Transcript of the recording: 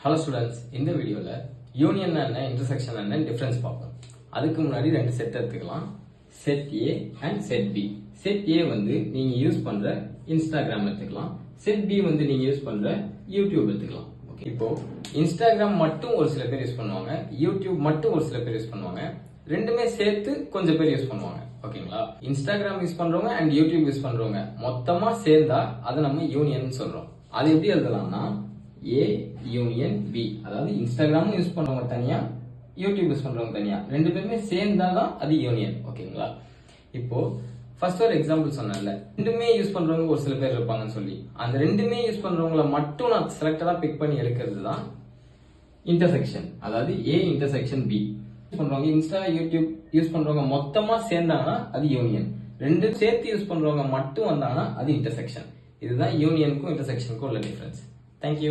Hello students, இந்த வீடியோல union என்ன இன்டர்செக்ஷன் என்ன டிஃபரன்ஸ் பார்ப்போம். அதுக்கு முன்னாடி ரெண்டு செட் எடுத்துக்கலாம். Set A and set B. Set A வந்து நீங்க யூஸ் பண்ற Instagram எடுத்துக்கலாம். செட் B வந்து நீங்க யூஸ் பண்ற YouTube எடுத்துக்கலாம். ஓகே. இப்போ Instagram மட்டும் ஒரு சில பேர் யூஸ் பண்ணுவாங்க. YouTube மட்டும் ஒரு சில பேர் யூஸ் பண்ணுவாங்க. ரெண்டுமே சேர்த்து கொஞ்சம் பேர் யூஸ் பண்ணுவாங்க. ஓகேங்களா? Instagram யூஸ் பண்றவங்க and YouTube யூஸ் பண்றவங்க மொத்தமா சேர்ந்தா அதை நம்ம யூனியன் சொல்றோம். அது எப்படி எழுதலாம்னா A யூனியன் B, அதாவது இன்ஸ்டாகிராமும் யூஸ் பண்றவங்க தனியா, யூடியூப் யூஸ் பண்றவங்க தனியா, ரெண்டு பேருமே சேர்ந்தாதான் அது யூனியன். ஓகேங்களா? இப்போ ஃபர்ஸ்ட் ஒரு எக்ஸாம்பிள் சொன்னேன்ல, ரெண்டுமே யூஸ் பண்றவங்க ஒரு சில பேர் இருப்பாங்கன்னு சொல்லி, அந்த ரெண்டுமே யூஸ் பண்றவங்கள மட்டும் நான் செலக்டடா பிக் பண்ணி எடுக்கிறது தான் இன்டர்செக்ஷன். அதாவது A இன்டர்செக்ஷன் B. யூஸ் பண்றவங்க இன்ஸ்டா யூடியூப் யூஸ் பண்றவங்க மொத்தமா சேர்ந்தாங்கன்னா அது யூனியன். ரெண்டு சேர்த்து யூஸ் பண்றவங்க மட்டும் வந்தாங்கன்னா அது இன்டர்செக்ஷன். இதுதான் யூனியனுக்கும் இன்டர்செக்ஷனுக்கும் உள்ள டிஃபரன்ஸ். Thank you.